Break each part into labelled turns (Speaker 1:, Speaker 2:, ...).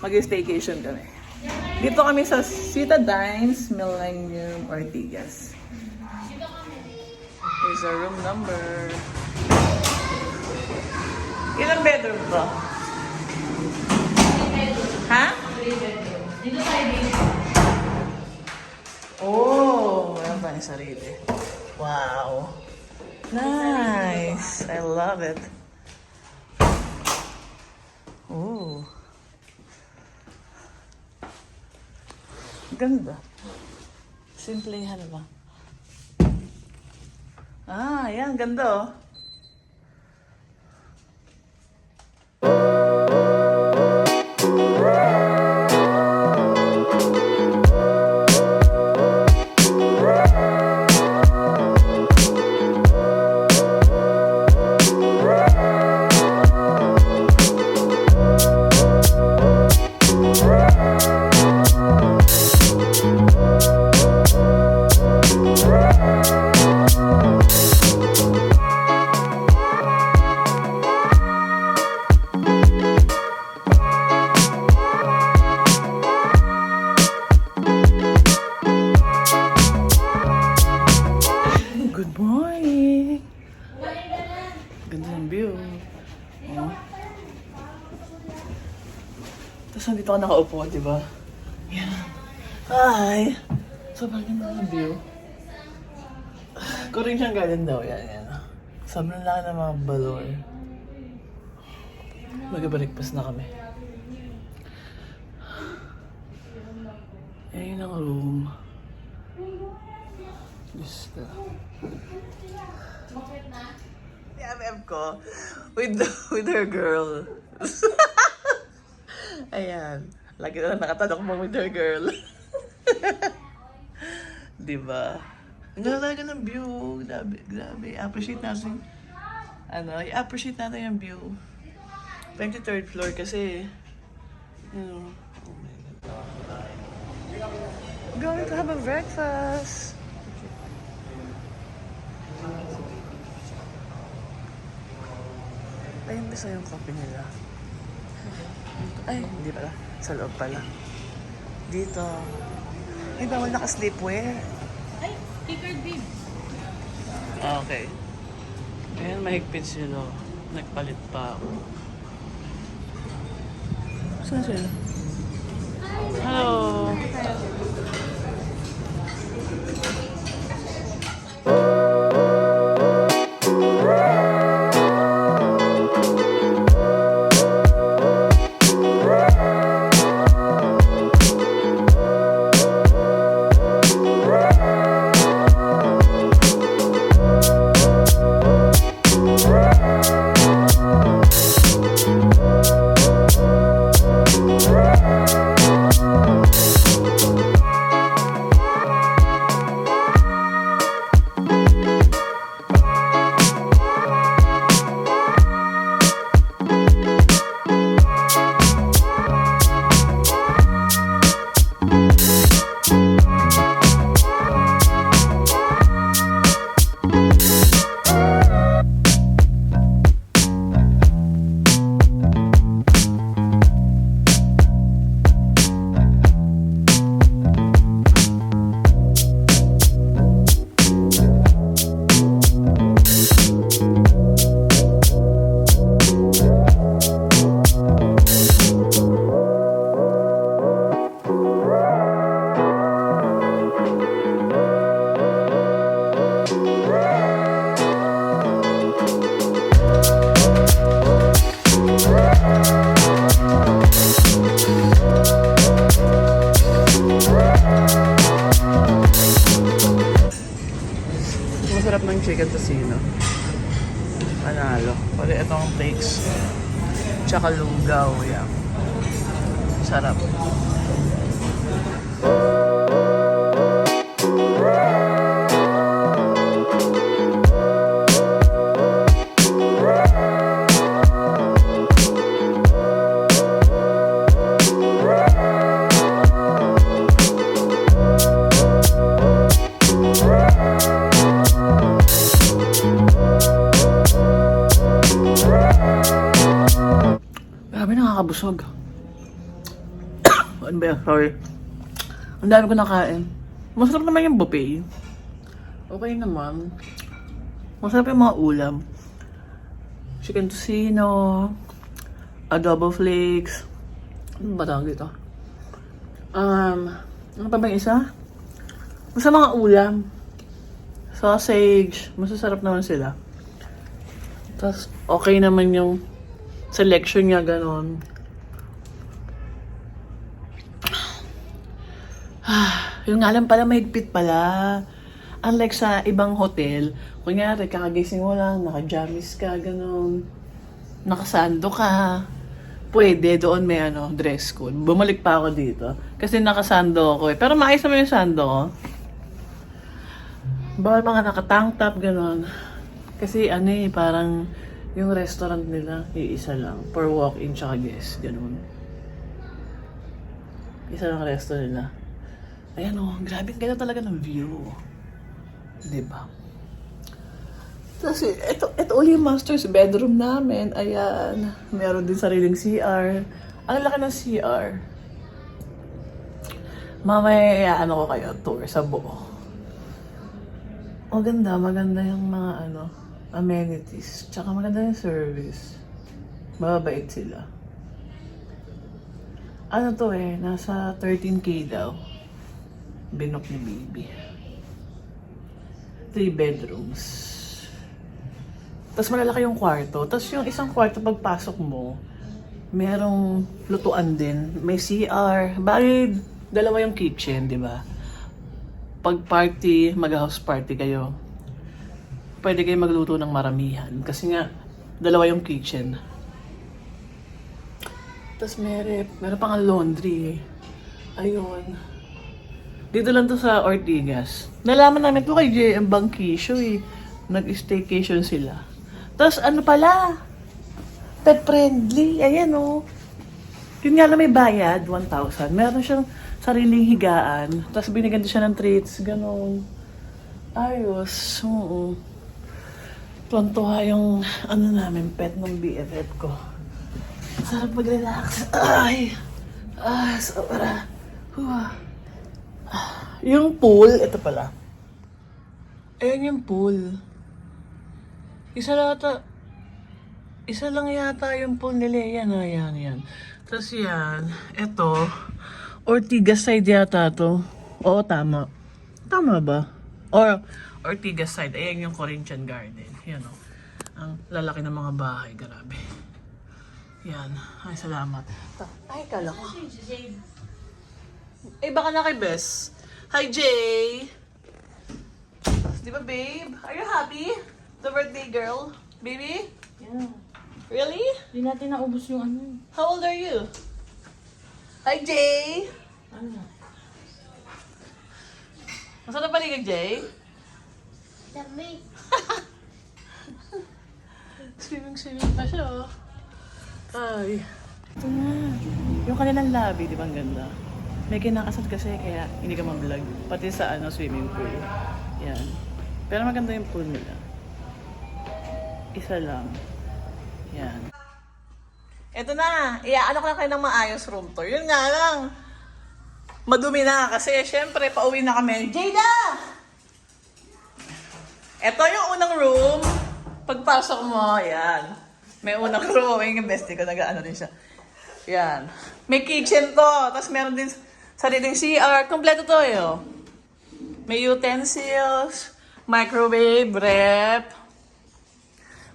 Speaker 1: Mag-staycation kami. Dito kami sa Citadines Millennium Ortigas. Here's our room number. Ilang bedroom to?
Speaker 2: 3 bedroom.
Speaker 1: Ha?
Speaker 2: 3 bedroom. Dito tayo dito.
Speaker 1: Oh, meron tayong sarili. Wow. Nice. I love it. Oh. Ganda. Simplehan ba? Ah, yan. Ganda oh. Good morning! Ganda ng view. Oh. Tapos nandito ako nakaupo, di ba? Yan. Hi! Sobrang ganda ng view. Corinthian Garden daw, yan. Sobrang laki ng mga balor. Mag-breakfast na kami. Ayun ang room. Gusto. Si MM ko with her girl. Ayan. Lagi na nakatanong mo with her girl. Diba? Ang ganda talaga ng view. Grabe. I-appreciate natin. I-appreciate natin yung view. 23rd floor kasi, you know, oh my God. Going to have a breakfast. Ayun gusto yung coffee nila. Ay, hindi pala. Sa loob pala. Dito. Ay, bawal naka-sleepwear.
Speaker 2: Ay, Ticard babe.
Speaker 1: Okay. Ayan, mahigpit sila. Nagpalit pa ako. Saan sila? Hello! Tsaka lugaw, yan. Sarap. Grabe, nakakabusog. Ano ba yan? Sorry. Ang dami ko nakain. Masarap naman yung buffet. Okay naman. Masarap yung mga ulam. Chicken tocino, adobo flakes. Ano ba tawag dito? Ano pa ba yung isa? Basta mga ulam. Sausage. Masasarap naman sila. Tapos, okay naman yung selection niya, ganon. Yung nga lang pala, mahigpit pala. Unlike sa ibang hotel, kunyari, kakagising mo lang, naka-jammies ka, ganon. Nakasando ka. Pwede, doon may dress code. Bumalik pa ako dito. Kasi nakasando ako eh. Pero maayos naman yung sando ko. Bawal mga nakatank top, ganon. Kasi parang yung restaurant nila, iisa lang. Per walk-in tsaka guest, ganon. Isa lang resto nila. Ayan grabe, ganda talaga ng view. Diba? Tapos, ito ulit yung master's bedroom namin. Ayan. Meron din sariling CR. Ang laki ng CR. Mamaya, ko kayo, tour sa buo. Maganda yung mga amenities. Tsaka maganda yung service. Mababait sila. Nasa 13K daw. Binok ni baby. 3 bedrooms. Tapos malalaki yung kwarto. Tapos yung isang kwarto pagpasok mo, merong lutuan din. May CR. Bali, dalawa yung kitchen, di ba? Pag party, mag-house party kayo, pwede kayo magluto ng maramihan. Kasi nga, dalawa yung kitchen. Tapos meron pang laundry. Ayun. Dito lang to sa Ortigas. Nalaman namin to kay JM Bangkisyo eh. Nag-staycation sila. Tapos pala? Pet friendly. Ayan Yun nga lang may bayad, 1,000. Meron siyang sariling higaan. Tapos binigyan din siya ng treats. Ganon. Ayos. Oo. Tuwan-tuwa yung namin, pet ng BFF ko. Sarap mag-relax. Ay! Sobra. Yung pool, ito pala. Ayan yung pool. Isa lang yata yung pool nila. Yan. Tapos yan, ito, Ortigas side yata to. Oo, tama. Tama ba? Or Ortigas side. Ayan yung Corinthian Garden. Yan ang lalaki ng mga bahay. Grabe. Yan. Ay, salamat. Ay, kala ko. Baka na kay Bess. Hi, Jay! Di ba, babe? Are you happy? The birthday girl? Baby?
Speaker 2: Yeah.
Speaker 1: Really?
Speaker 2: Hindi natin naubos yung
Speaker 1: How old are you? Hi, Jay! Masarap paligid, Jay?
Speaker 3: Dami.
Speaker 1: Swimming pa siya, Ay. Ito na. Yung kanilang lobby, di ba ang ganda? May kinakasal kasi kaya hindi ka ma-vlog. Pati sa swimming pool. Yan. Pero maganda yung pool nila. Isa lang. Yan. Ito na. Iaano ko na kayo ng maayos room tour. Yun nga lang. Madumi na kasi syempre pauwi na kami. Jada! Ito yung unang room. Pagpasok mo, yan. May unang room. Yung bestie ko, nag-ano din siya. Yan. May kitchen to. Tapos meron din sariling CR. Kompleto to May utensils, microwave, rep.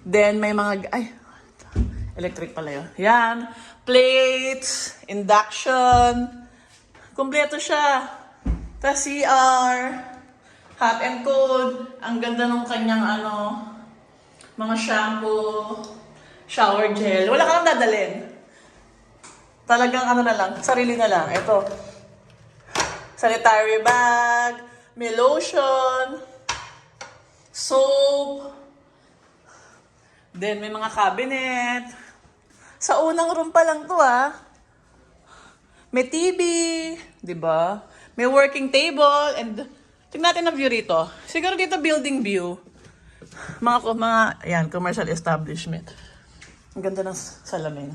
Speaker 1: Then may mga, electric pala yun. Yan. Plates, induction. Kompleto siya. Tapos CR, hot and cold. Ang ganda nung kanyang mga shampoo. shower gel. Wala ka nang dadalhin. Talagang ano na lang, sarili na lang. Ito. Sanitary bag, may lotion, soap, then may mga cabinet. Sa unang room pa lang to May TV, di ba? May working table, and tingnan natin ang view rito. Siguro dito building view. Ayan, commercial establishment. Ang ganda ng salamin.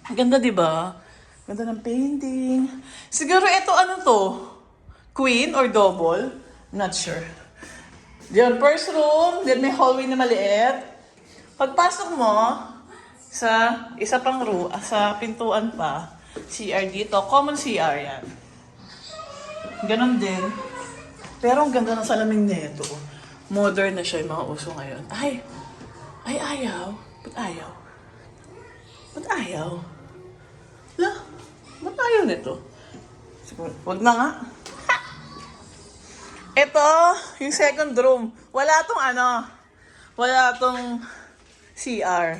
Speaker 1: Ang ganda, di ba? Ganda ng painting. Siguro ito ano to? Queen or double? Not sure. Diyan, first room. Then may hallway na maliit. Pagpasok mo, sa isa pang room, sa pintuan pa, CR dito. Common CR yan. Ganon din. Pero ang ganda ng salamin nito. Modern na siya yung mga uso ngayon. Ay, ayaw. Ba't ayaw? Ba't ayaw? Ba't ayaw nito? Siguro, wag na nga. Ha! Ito, yung second room. Wala tong CR.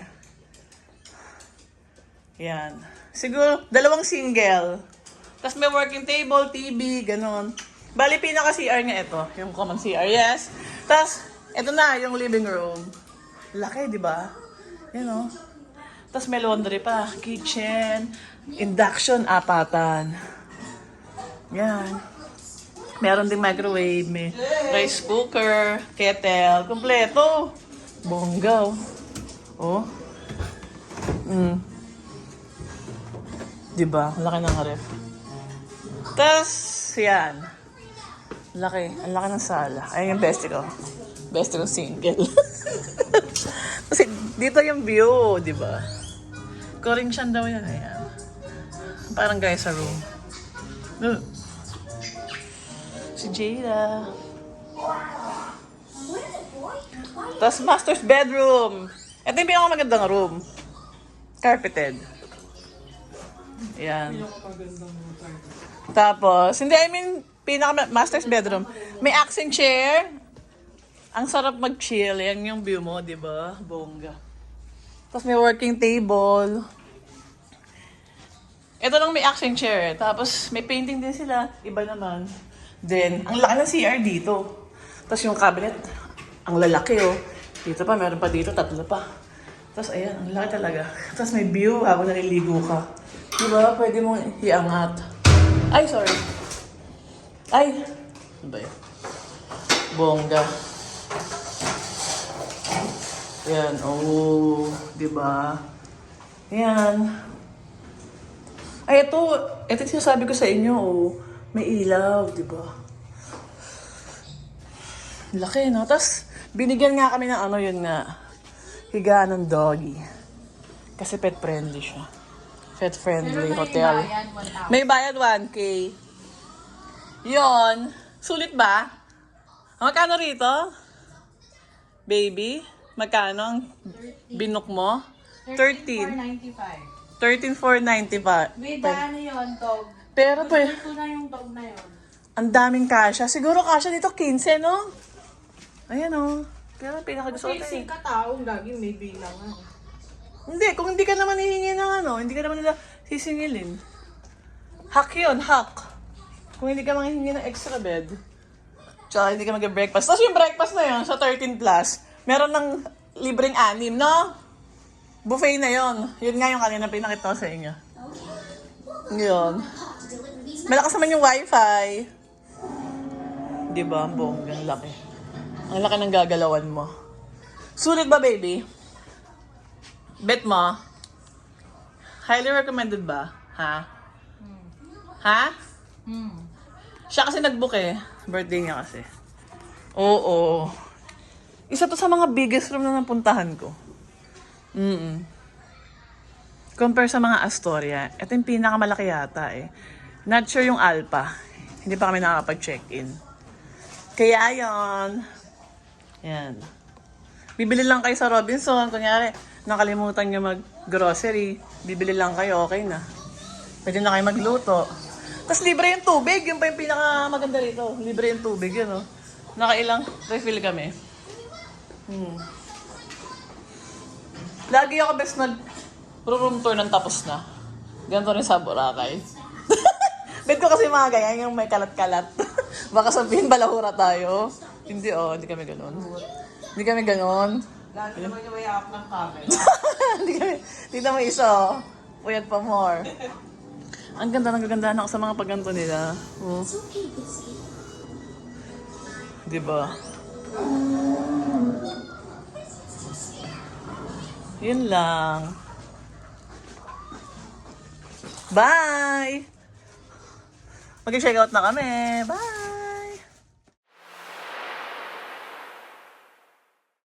Speaker 1: Yan. Siguro, dalawang single. Tapos may working table, TV, ganon. Bali, pinaka-CR nga ito. Yung common CR, yes. Tapos, ito na, yung living room. Laki, di ba? Yan Tapos may laundry pa. Kitchen, induction, apatan. Yan. Meron ding microwave, may rice cooker, kettle, kompleto. Bonggaw. Diba? Laki ng ref. Tapos, yan. Laki. Ang laki ng sala. Ayun yung bestie ko. Bestie ko single. Kasi dito yung view, diba? Corinthian daw yan. Ayan. Parang guys sa room. Si Jada. Tapos master's bedroom. Ito yung pinakamagandang room. Carpeted. Yan. Tapos, master's bedroom. May accent chair. Ang sarap mag-chill. Yan yung view mo, di ba? Bongga. Tapos may working table. Ito lang may accent chair. Tapos may painting din sila. Iba naman. Then, ang laki ng CR dito. Tapos yung cabinet, ang lalaki Dito pa, meron pa dito, 3 pa. Tapos ayan, ang laki talaga. Tapos may view habang naliligo ka. Diba? Pwede mong iangat. Ay, sorry. Ay! Ano ba yun? Bongga. Yan, diba? Yan. Ay, ito yung sinasabi ko sa inyo, may ilaw, diba? Laki, no? Tapos, binigyan nga kami ng higaan ng doggy. Kasi pet-friendly siya. Pet-friendly hotel. May bayad 1K. Yon. Sulit ba? Magkano rito? Baby? Magkano ang binok mo?
Speaker 2: 13,495.
Speaker 1: 13,495.
Speaker 2: With yun, dog.
Speaker 1: Pero
Speaker 2: Ito na yung dog na yun.
Speaker 1: ang daming kasya. Siguro kasya dito 15, no? Ayan, Pero pinakagusto ko
Speaker 2: Kasi kataong gagawin may bilang
Speaker 1: Hindi, kung hindi ka naman hihingi ng hindi ka naman nila sisingilin. Hack yun, hack. Kung hindi ka manghihingi ng extra bed. Tsaka hindi ka mag-breakfast. Tapos yung breakfast na yun, sa 13 plus, meron ng libreng 6, no? Buffet na yun. Yun nga yung kanina pinakita ko sa inyo. Yun. Malakas naman yung wifi. Diba? Ang bonggang laki. Ang laki ng gagalawan mo. Sulit ba, baby? Bet mo? Highly recommended ba? Ha? Ha? Siya kasi nag-book Birthday niya kasi. Oo. Isa to sa mga biggest room na napuntahan ko. Compare sa mga Astoria, ito yung pinakamalaki yata Not sure yung Alpha. Hindi pa kami nakakapag-check-in. Kaya yon. Yan. Bibili lang kayo sa Robinson. Kunyari, nakalimutan nyo mag-grocery. Bibili lang kayo, okay na. Pwede na kayo magluto. Tapos libre yung tubig. Yun pa yung pinakamaganda rito. Libre yung tubig, yun Nakailang refill kami. Lagi ako best nag-room tour ng tapos na. Ganito rin sa Boracay. Bet ko kasi mga ganyan yung may kalat-kalat. Baka sabihin balahura tayo. Hindi hindi kami ganun. Hindi kami ganun.
Speaker 2: Lagi naman yung way up ng camera.
Speaker 1: Hindi kami, tignan mo isa Puyat pa more. Ang ganda, nagagandaan ako sa mga pagganto nila. Oh. Diba? Yun lang. Bye! Mag-check out na kami. Bye!